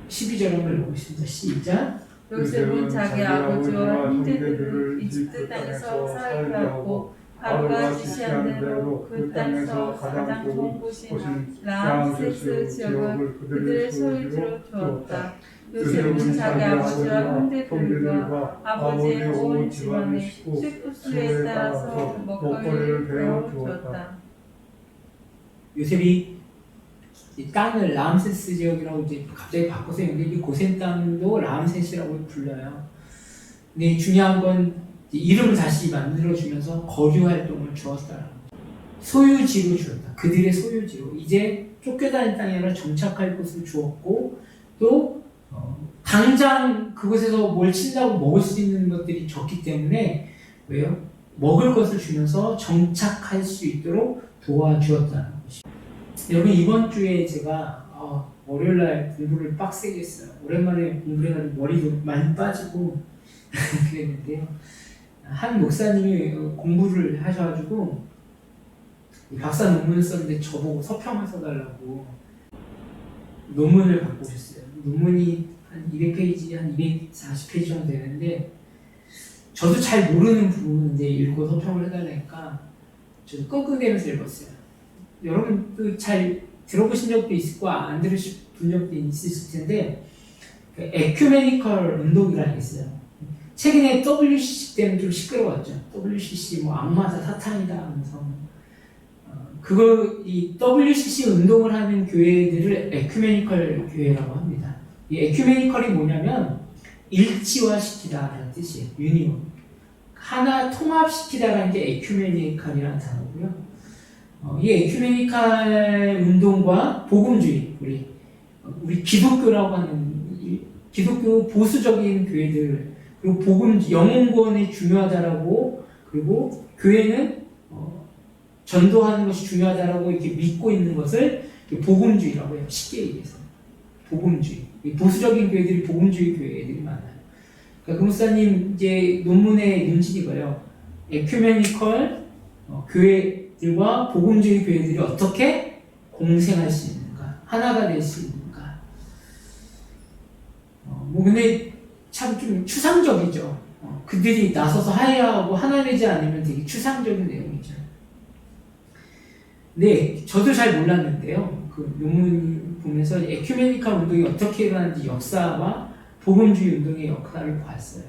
12절 한번 읽어보겠습니다. 시작.
요셉은 자기 아버지와 형제들을 이집트 땅에서 살게 하고 바로가 지시한 대로 그 땅에서 가장 좋은 곳인 라암세스 지역을 그들의 소유지로 주었다. 요셉은 자기 아버지와 형제들과 아버지의 온 집안의 수에 따라서 먹거리를 베어 주었다.
요셉이 이 땅을 라암세스 지역이라고 이제 갑자기 바꿔서 했는데 이 고센 땅도 라암세스라고 불러요. 근데 중요한 건 이름을 다시 만들어주면서 거주 활동을 주었다라는 거죠. 소유지로 주었다. 그들의 소유지로. 이제 쫓겨다닌 땅이 아니라 정착할 곳을 주었고 또 당장 그곳에서 뭘 친다고 먹을 수 있는 것들이 적기 때문에 왜요? 먹을 것을 주면서 정착할 수 있도록 도와주었다는 것입니다. 여러분 이번 주에 제가 월요일날 공부를 빡세게 했어요. 오랜만에 공부를 해가지고 머리도 많이 빠지고 그랬는데요. 한 목사님이 공부를 하셔가지고 박사 논문을 썼는데 저보고 서평을 써달라고 논문을 갖고 오셨어요. 논문이 한 200페이지, 한 240페이지 정도 되는데 저도 잘 모르는 부분인데 읽고 서평을 해달라니까 저도 끙끙대면서 읽었어요. 여러분도 잘 들어보신 적도 있을 거야, 안 들으신 적도 있으실 텐데 에큐메니컬 운동이라는 게 있어요. 최근에 WCC 때는 좀 시끄러웠죠. WCC 뭐 악마다 사탄이다 하면서 이 WCC 운동을 하는 교회들을 에큐메니컬 교회라고 합니다. 이 에큐메니컬이 뭐냐면 일치화시키다라는 뜻이에요. 유니온. 하나 통합시키다라는 게 에큐메니컬이라는 단어고요. 이 에큐메니컬 운동과 복음주의, 우리 기독교라고 하는 기독교 보수적인 교회들 그리고 복음 영혼구원이 중요하다라고 그리고 교회는 전도하는 것이 중요하다라고 이렇게 믿고 있는 것을 복음주의라고 해요. 쉽게 얘기해서 복음주의. 보수적인 교회들이 복음주의 교회들이 많아요. 그러니까 그 목사님 이제 논문의 논질이 뭐예요? 에큐메니컬 교회들과 복음주의 교회들이 어떻게 공생할 수 있는가, 하나가 될 수 있는가. 근데 참 좀 추상적이죠. 그들이 나서서 하야하고 하나 되지 않으면 되게 추상적인 내용이죠. 네, 저도 잘 몰랐는데요. 그 논문 보면서 에큐메니컬 운동이 어떻게 일어나는지 역사와 복음주의 운동의 역사를 봤어요.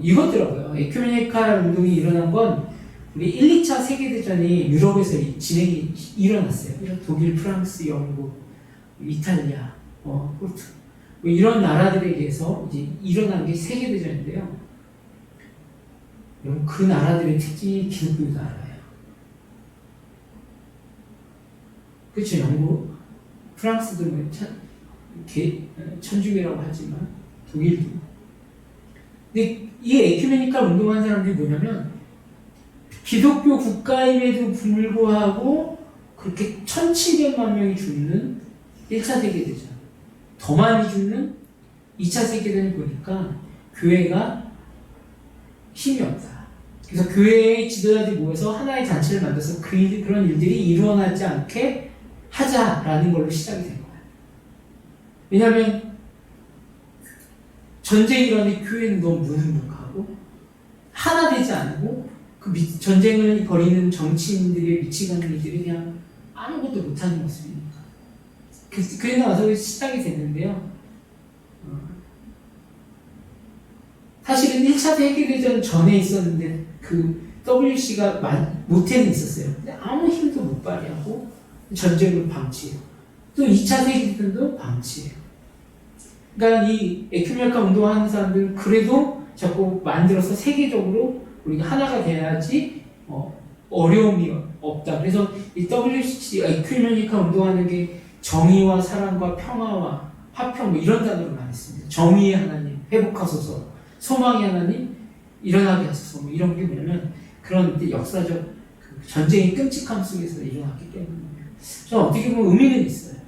이거더라고요. 에큐메니칼 운동이 일어난 건 우리 1, 2차 세계대전이 유럽에서 진행이 일어났어요. 독일, 프랑스, 영국, 이탈리아, 포르투 이런 나라들에 의해서 이제 일어난 게 세계대전인데요. 여러분 그 나라들의 특징이 기독교 나라예요. 그렇죠. 영국, 프랑스도 뭐 천주교라고 하지만 독일도. 근데 이 에큐메니칼 운동하는 사람들이 뭐냐면 기독교 국가임에도 불구하고 그렇게 1700만 명이 죽는 1차 세계대전, 더 많이 죽는 2차 세계대전을 보니까 교회가 힘이 없다. 그래서 교회의 지도자들이 모여서 하나의 단체를 만들어서 그런 일들이 일어나지 않게 하자라는 걸로 시작이 된 거예요. 왜냐하면 전쟁이 일어나는데 교회는 너무 무능력하고 하나 되지 않고 그 전쟁을 벌이는 정치인들의 미치광이들이 그냥 아무것도 못하는 모습이니까. 그래 나와서 시작이 됐는데요. 사실은 1차 세계대전 전에 있었는데 그 WC가 모태는 있었어요. 근데 아무 힘도 못 발휘하고 전쟁을 방치해요. 또 2차 세계대전도 방치해요. 그러니까 이 에큐메니칼 운동하는 사람들은 그래도 자꾸 만들어서 세계적으로 우리가 하나가 돼야지 어려움이 없다. 그래서 이 WC 에큐메니칼 운동하는 게 정의와 사랑과 평화와 화평 이런 단어를 많이 씁니다. 정의의 하나님 회복하소서, 소망의 하나님 일어나게 하소서 이런 게 뭐냐면 그런 역사적 그 전쟁의 끔찍함 속에서 일어났기 때문이에요. 저는 어떻게 보면 의미는 있어요.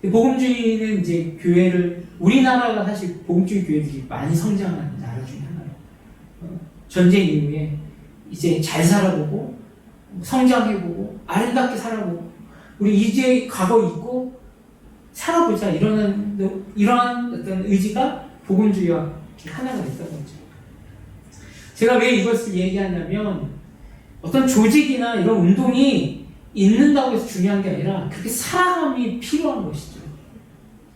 복음주의는 이제 교회를 우리나라가 사실 복음주의 교회들이 많이 성장하는 나라 중에 하나예요. 전쟁 이후에 이제 잘 살아보고 성장해보고 아름답게 살아보고 우리 이제 과거 잊고 살아보자 이러한 어떤 의지가 복음주의와 하나가 됐다는 거죠. 제가 왜 이것을 얘기하냐면 어떤 조직이나 이런 운동이 있는다고 해서 중요한 게 아니라 그렇게 살아감이 필요한 것이죠.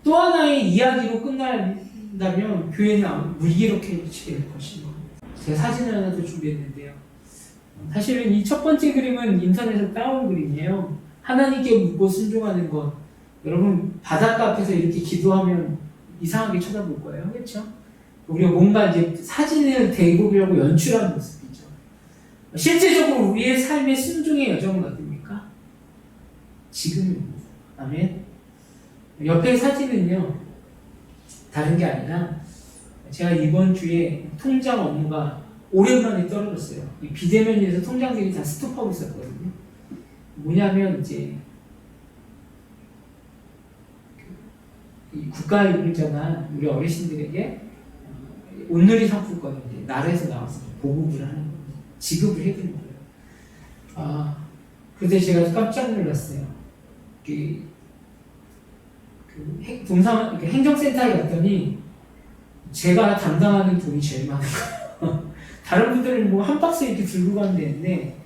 또 하나의 이야기로 끝난다면 교회는 무기력해지게 될 것이고. 제가 사진을 하나 더 준비했는데요. 사실은 이 첫 번째 그림은 인터넷에서 따온 그림이에요. 하나님께 묻고 순종하는 것. 여러분 바닷가 앞에서 이렇게 기도하면 이상하게 쳐다볼 거예요. 그렇죠? 우리가 뭔가 이제 사진을 대고하고 연출하는 모습이죠. 실제적으로 우리의 삶의 순종의 여정은 어딥니까? 지금입니다. 아멘. 옆에 사진은요, 다른 게 아니라 제가 이번 주에 통장 업무가 오랜만에 떨어졌어요. 이 비대면에서 통장들이 다 스톱하고 있었거든요. 뭐냐면 이제 이 국가유공자나 우리 어르신들에게 온누리 상품권을 이제 나라에서 나와서 보급을 하는 거예요. 지급을 해주는 거예요. 그때 제가 깜짝 놀랐어요. 행정센터에 갔더니 제가 담당하는 돈이 제일 많은 거예요. 다른 분들은 뭐 한 박스 이렇게 들고 가면 되는데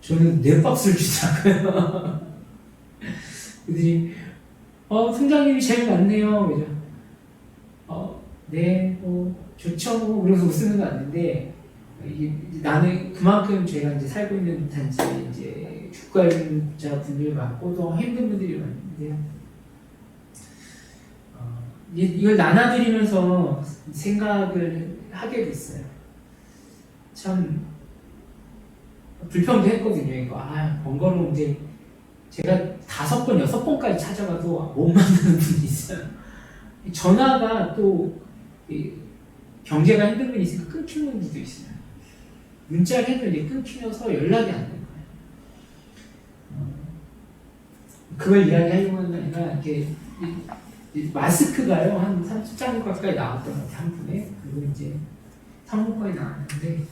저는 4박스를 주더라고요. 그들이 팀장님이 제일 많네요. 그죠? 네, 좋죠. 그래서 웃으는 거 아닌데 나는 그만큼 제가 이제 살고 있는 단지에 이제 주가자 분들 많고 또 힘든 분들이 많은데요. 이걸 나눠드리면서 생각을 하게 됐어요. 참 불평도 했거든요. 이거 번거로운데 제가 5번, 6번까지 찾아가도 못 만나는 분이 있어요. 전화가 또 경제가 힘든 분이 있으니까 끊기는 분도 있어요. 문자를 해도 이제 끊기면서 연락이 안 되는 거예요. 그걸 이야기하려고 하는 게 아니라 이렇게 마스크가요 한 30장면 가까이 나왔던 것 같아요. 한 분에. 그리고 이제 사모까지 나왔는데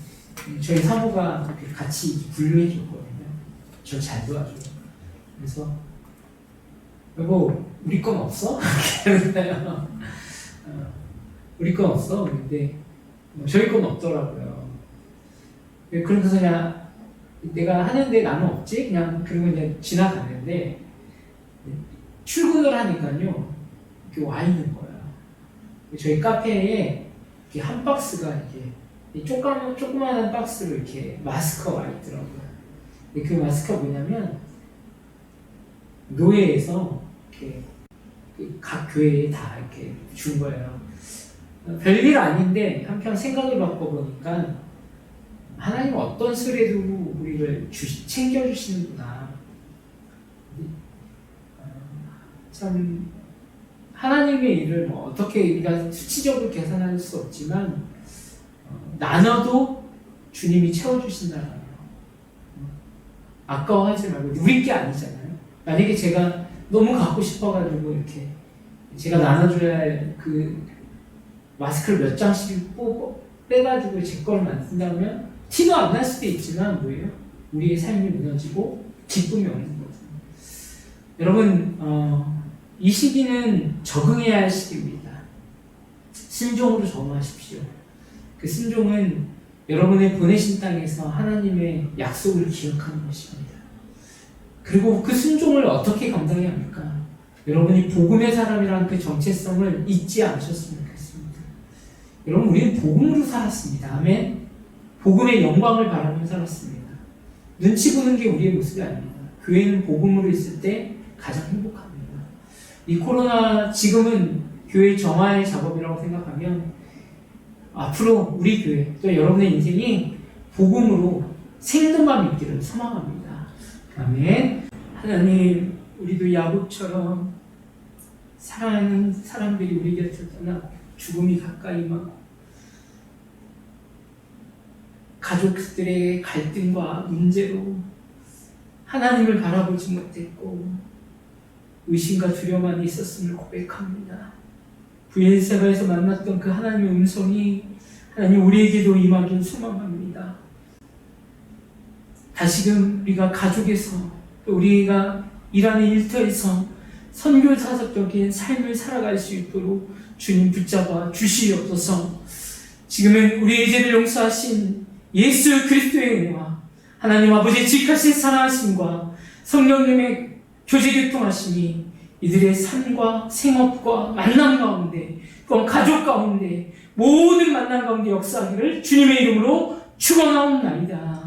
저희 사모가 같이 분류해 줬거든요. 저 잘 도와줘요. 그래서 여보 우리 건 없어? 그러잖아요. 우리 건 없어? 근데 저희 건 없더라고요. 그래서 그냥 내가 하는데 나는 없지? 그냥 그러고 이제 지나갔는데 출근을 하니까요 이렇게 와 있는 거예요. 저희 카페에 이렇게 한 박스가 이렇게 조그마한 박스로 이렇게 마스크가 와 있더라고요. 근데 그 마스크가 뭐냐면 노예에서 이렇게 각 교회에 다 이렇게 준 거예요. 별일 아닌데 한편 생각을 바꿔보니까 하나님은 어떤 수레도 우리를 챙겨주시는구나. 참 하나님의 일을 뭐 어떻게 우리가 수치적으로 계산할 수 없지만 나눠도 주님이 채워주신다는 거예요. 아까워하지 말고 우리 게 아니잖아요. 만약에 제가 너무 갖고 싶어가지고 이렇게 제가 나눠줘야 할 그 마스크를 몇 장씩 빼가지고 제 걸 만든다면 티도 안 날 수도 있지만 뭐예요? 우리의 삶이 무너지고 기쁨이 없는 거죠. 여러분 이 시기는 적응해야 할 시기입니다. 순종으로 적응하십시오. 그 순종은 여러분의 보내신 땅에서 하나님의 약속을 기억하는 것입니다. 그리고 그 순종을 어떻게 감당해야 합니까? 여러분이 복음의 사람이라는 그 정체성을 잊지 않으셨으면 좋겠습니다. 여러분 우리는 복음으로 살았습니다. 아멘. 복음의 영광을 바라며 살았습니다. 눈치 보는 게 우리의 모습이 아닙니다. 교회는 복음으로 있을 때 가장 행복합니다. 이 코로나 지금은 교회 정화의 작업이라고 생각하면 앞으로 우리 교회 또 여러분의 인생이 복음으로 생동감 있기를 소망합니다. 아멘. 하나님 우리도 야곱처럼 사랑하는 사람들이 우리 곁을 떠나 죽음이 가까이 막 가족들의 갈등과 문제로 하나님을 바라보지 못했고 의심과 두려움만 있었음을 고백합니다. 부엘세바에서 만났던 그 하나님의 음성이 하나님 우리에게도 임하길 소망합니다. 다시금 우리가 가족에서 또 우리가 일하는 일터에서 선교사적인 삶을 살아갈 수 있도록 주님 붙잡아 주시옵소서. 지금은 우리의 죄를 용서하신 예수 그리스도의 은혜와 하나님 아버지의 직하신 사랑하심과 성령님의 교제교통하심이 이들의 삶과 생업과 만남 가운데 또한 가족 가운데 모든 만남 가운데 역사하기를 주님의 이름으로 축원하옵나이다.